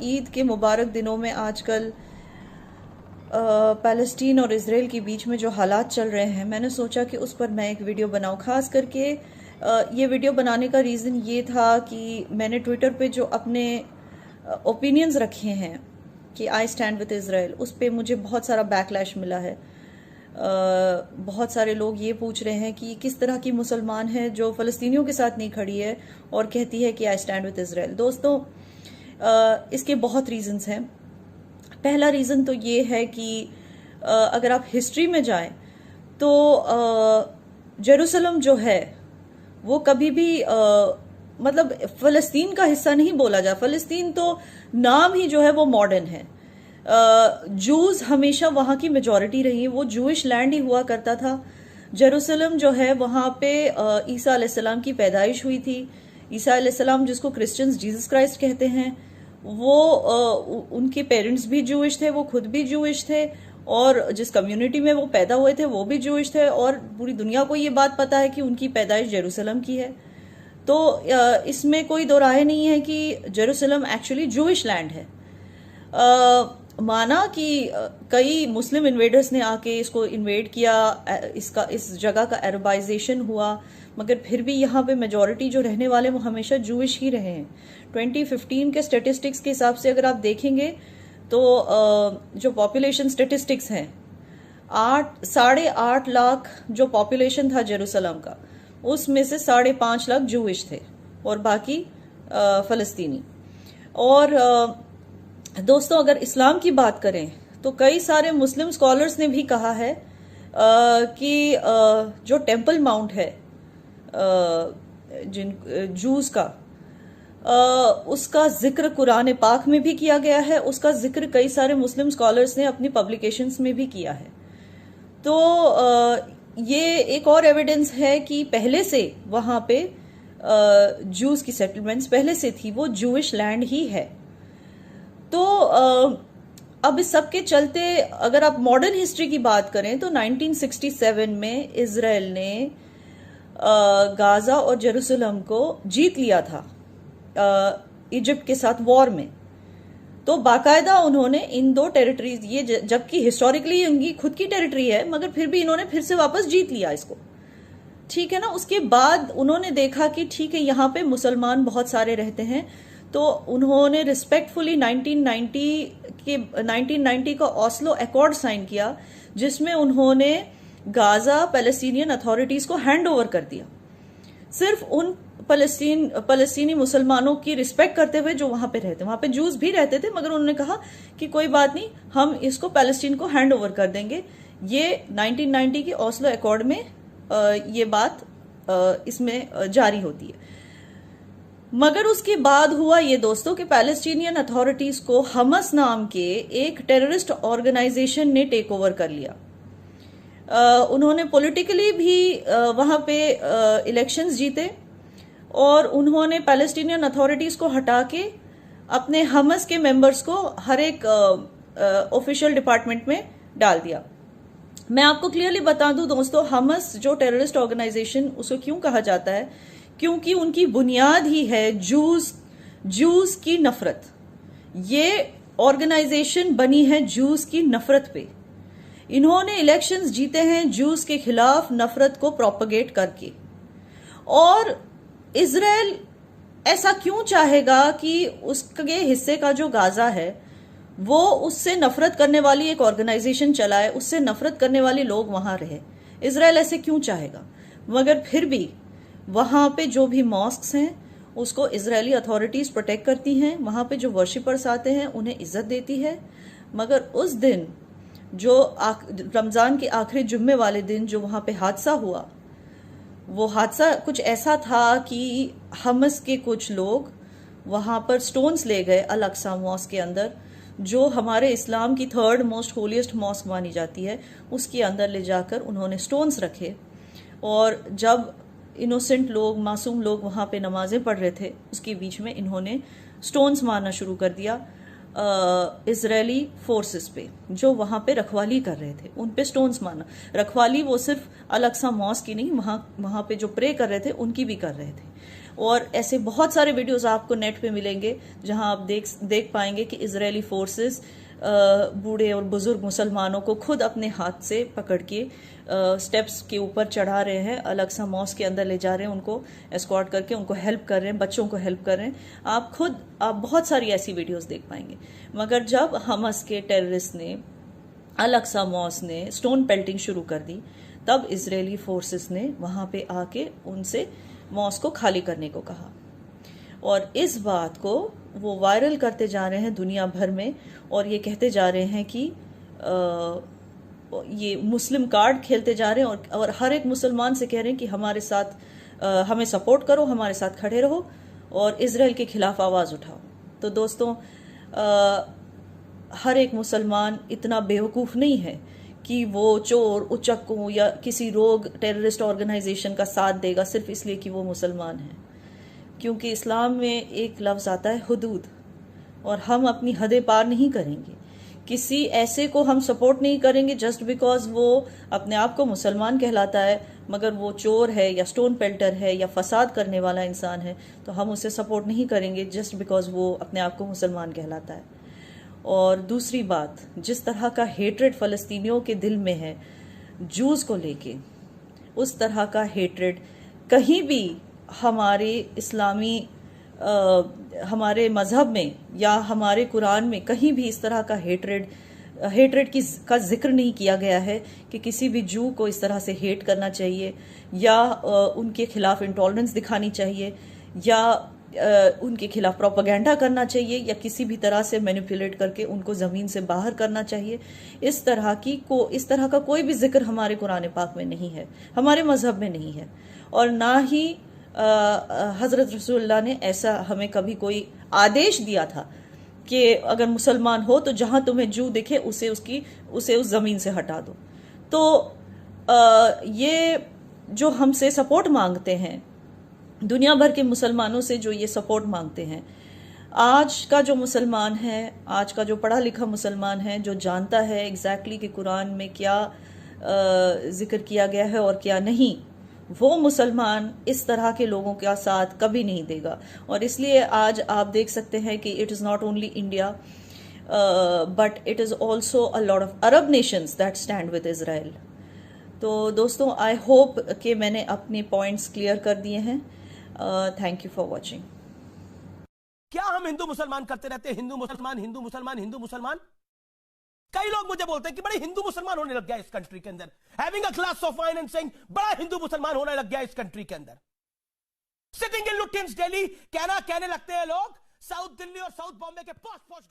ईद के मुबारक दिनों में आजकल फ़लस्तीन और इज़राइल के बीच में जो हालात चल रहे हैं, मैंने सोचा कि उस पर मैं एक वीडियो बनाऊं। ख़ास करके ये वीडियो बनाने का रीज़न ये था कि मैंने ट्विटर पे जो अपने ओपिनियंस रखे हैं कि आई स्टैंड विद इज़राइल, उस पर मुझे बहुत सारा बैकलैश मिला है। बहुत सारे लोग ये पूछ रहे हैं कि किस तरह की मुसलमान है जो फ़लस्तीनियों के साथ नहीं खड़ी है और कहती है कि आई स्टैंड विद इज़राइल। दोस्तों, इसके बहुत रीज़न्स हैं। पहला रीज़न तो ये है कि अगर आप हिस्ट्री में जाएं तो जेरूसलम जो है वो कभी भी मतलब फ़लस्तीन का हिस्सा नहीं बोला जाए। फ़लस्तीन तो नाम ही जो है वो मॉडर्न है। जूस हमेशा वहाँ की मेजॉरिटी रही, वो जूइश लैंड ही हुआ करता था। जेरूसलम जो है वहाँ पे ईसा अलैहिस्सलाम की पैदाइश हुई थी। ईसा अलैहिस्सलाम जिसको क्रिश्चियंस जीसस क्राइस्ट कहते हैं, वो उनके पेरेंट्स भी जूइश थे, वो खुद भी जूइश थे, और जिस कम्युनिटी में वो पैदा हुए थे वो भी जूइश थे, और पूरी दुनिया को ये बात पता है कि उनकी पैदाइश जेरूसलम की है। तो इसमें कोई दो राय नहीं है कि जेरूसलम एक्चुअली जूइश लैंड है। माना कि कई मुस्लिम इन्वेडर्स ने आके इसको इन्वेड किया, इस जगह का अरबाइजेशन हुआ, मगर फिर भी यहाँ पे मेजॉरिटी जो रहने वाले वो हमेशा जूइश ही रहे हैं। 2015 के स्टेटिस्टिक्स के हिसाब से अगर आप देखेंगे तो जो पॉपुलेशन स्टेटिस्टिक्स हैं, 8.5 लाख जो पॉपुलेशन था जेरूसलम का, उसमें से 5.5 लाख जूइश थे और बाकी फ़लस्तीनी। और दोस्तों, अगर इस्लाम की बात करें तो कई सारे मुस्लिम स्कॉलर्स ने भी कहा है कि जो टेम्पल माउंट है जूस का, उसका जिक्र कुरान पाक में भी किया गया है, उसका जिक्र कई सारे मुस्लिम स्कॉलर्स ने अपनी पब्लिकेशंस में भी किया है। तो ये एक और एविडेंस है कि पहले से वहाँ पे जूस की सेटलमेंट्स पहले से थी, वो जूइश लैंड ही है। तो अब इस सब के चलते अगर आप मॉडर्न हिस्ट्री की बात करें तो 1967 में इज़राइल ने गाजा और जेरूसलम को जीत लिया था इजिप्ट के साथ वॉर में। तो बाकायदा उन्होंने इन दो टेरिटरीज, ये जबकि हिस्टोरिकली उनकी खुद की टेरिटरी है, मगर फिर भी इन्होंने फिर से वापस जीत लिया इसको, ठीक है ना। उसके बाद उन्होंने देखा कि ठीक है, यहाँ पे मुसलमान बहुत सारे रहते हैं, तो उन्होंने रिस्पेक्टफुली 1990 का ओस्लो अकॉर्ड साइन किया, जिसमें उन्होंने गाजा पैलेस्टीनियन अथॉरिटीज को हैंड ओवर कर दिया, सिर्फ उन फलस्तीनी मुसलमानों की रिस्पेक्ट करते हुए जो वहां पे रहते। वहां पे जूस भी रहते थे, मगर उन्होंने कहा कि कोई बात नहीं, हम इसको पैलेस्टीन को हैंड ओवर कर देंगे। ये 1990 के ओस्लो अकॉर्ड में ये बात इसमें जारी होती है। मगर उसके बाद हुआ ये दोस्तों कि पैलेस्टीनियन अथॉरिटीज को हमस नाम के एक टेररिस्ट ऑर्गेनाइजेशन ने टेक ओवर कर लिया। उन्होंने पॉलिटिकली भी वहां पे इलेक्शंस जीते, और उन्होंने पैलेस्टीनियन अथॉरिटीज को हटा के अपने हमस के मेंबर्स को हर एक ऑफिशियल डिपार्टमेंट में डाल दिया। मैं आपको क्लियरली बता दूं दोस्तों, हमस जो टेररिस्ट ऑर्गेनाइजेशन, उसको क्यों कहा जाता है, क्योंकि उनकी बुनियाद ही है जूस की नफरत। ये ऑर्गेनाइजेशन बनी है जूस की नफरत पे। इन्होंने इलेक्शंस जीते हैं जूस के खिलाफ नफरत को प्रोपगेट करके। और इजराइल ऐसा क्यों चाहेगा कि उसके हिस्से का जो गाजा है वो उससे नफरत करने वाली एक ऑर्गेनाइजेशन चलाए, उससे नफरत करने वाले लोग वहां रहे? इजराइल ऐसे क्यों चाहेगा? मगर फिर भी वहां पे जो भी मॉस्क्स हैं उसको इजरायली अथॉरिटीज प्रोटेक्ट करती हैं, वहां पे जो वर्शिपर्स आते हैं उन्हें इज्जत देती है। मगर उस दिन जो रमजान के आखिरी जुम्मे वाले दिन जो वहां पे हादसा हुआ, वो हादसा कुछ ऐसा था कि हमस के कुछ लोग वहां पर स्टोन्स ले गए अल अक्सा मॉस्क के अंदर, जो हमारे इस्लाम की 3rd मोस्ट होलीस्ट मॉस्क मानी जाती है, उसके अंदर ले जाकर उन्होंने स्टोन्स रखे। और जब इनोसेंट लोग, मासूम लोग वहां पे नमाजें पढ़ रहे थे, उसके बीच में इन्होंने स्टोन्स मारना शुरू कर दिया इजरायली फोर्सेस पे जो वहां पे रखवाली कर रहे थे, उन पे स्टोन्स मारना। रखवाली वो सिर्फ अल अक्सा मॉस्क की नहीं, वहां पे जो प्रे कर रहे थे उनकी भी कर रहे थे। और ऐसे बहुत सारे वीडियोस आपको नेट पे मिलेंगे जहां आप देख पाएंगे कि इजरायली फोर्सेस बूढ़े और बुजुर्ग मुसलमानों को खुद अपने हाथ से पकड़ के स्टेप्स के ऊपर चढ़ा रहे हैं, अलग सा मॉस्क के अंदर ले जा रहे हैं, उनको एस्कॉर्ट करके उनको हेल्प कर रहे हैं, बच्चों को हेल्प कर रहे हैं। आप बहुत सारी ऐसी वीडियोस देख पाएंगे। मगर जब हमस के टेररिस्ट ने, अलग सा मॉस्क ने स्टोन पेल्टिंग शुरू कर दी, तब इजरायली फोर्सेस ने वहां पे आके उनसे मॉस्क को खाली करने को कहा। और इस बात को वो वायरल करते जा रहे हैं दुनिया भर में, और ये कहते जा रहे हैं कि ये मुस्लिम कार्ड खेलते जा रहे हैं, और हर एक मुसलमान से कह रहे हैं कि हमारे साथ हमें सपोर्ट करो, हमारे साथ खड़े रहो और इजराइल के खिलाफ आवाज उठाओ। तो दोस्तों, हर एक मुसलमान इतना बेवकूफ नहीं है कि वो चोर, उचक्कों या किसी रोग टेररिस्ट ऑर्गेनाइजेशन का साथ देगा सिर्फ इसलिए कि वो मुसलमान है। क्योंकि इस्लाम में एक लफ्ज आता है हुदूद, और हम अपनी हदें पार नहीं करेंगे। किसी ऐसे को हम सपोर्ट नहीं करेंगे जस्ट बिकॉज वो अपने आप को मुसलमान कहलाता है, मगर वो चोर है या स्टोन पेल्टर है या फसाद करने वाला इंसान है, तो हम उसे सपोर्ट नहीं करेंगे जस्ट बिकॉज वो अपने आप को मुसलमान कहलाता है। और दूसरी बात, जिस तरह का हेट्रेड फ़लस्तीनियों के दिल में है जूस को लेके, उस तरह का हेट्रेड कहीं भी हमारे इस्लामी हमारे मजहब में या हमारे कुरान में कहीं भी इस तरह का हेट्रेड का जिक्र नहीं किया गया है कि किसी भी जू को इस तरह से हेट करना चाहिए या उनके खिलाफ इंटॉलरेंस दिखानी चाहिए या उनके खिलाफ प्रोपेगेंडा करना चाहिए या किसी भी तरह से मैनिपुलेट करके उनको जमीन से बाहर करना चाहिए। इस तरह का कोई भी जिक्र हमारे कुरान पाक में नहीं है, हमारे मजहब में नहीं है, और ना ही हजरत रसूलुल्लाह ने ऐसा हमें कभी कोई आदेश दिया था कि अगर मुसलमान हो तो जहां तुम्हें जू दिखे उसे उस जमीन से हटा दो। तो ये जो हमसे सपोर्ट मांगते हैं, दुनिया भर के मुसलमानों से जो ये सपोर्ट मांगते हैं, आज का जो मुसलमान है, आज का जो पढ़ा लिखा मुसलमान है, जो जानता है एग्जैक्टली कि कुरान में क्या जिक्र किया गया है और क्या नहीं, वो मुसलमान इस तरह के लोगों का साथ कभी नहीं देगा। और इसलिए आज आप देख सकते हैं कि it is not only India but it is also a lot of Arab Nations that stand with Israel. तो दोस्तों, आई होप कि मैंने अपने पॉइंट्स क्लियर कर दिए हैं। Thank you for watching. क्या हम हिंदू मुसलमान करते रहते हैं? हिंदू मुसलमान, हिंदू मुसलमान, हिंदू मुसलमान। कई लोग मुझे बोलते हैं कि बड़े हिंदू मुसलमान होने लग गया इस कंट्री के अंदर, having a glass of wine and saying बड़ा हिंदू मुसलमान होने लग गया इस कंट्री के अंदर। सिटिंग इन लुटियंस दिल्ली कहने लगते हैं लोग, साउथ दिल्ली और साउथ बॉम्बे के पॉश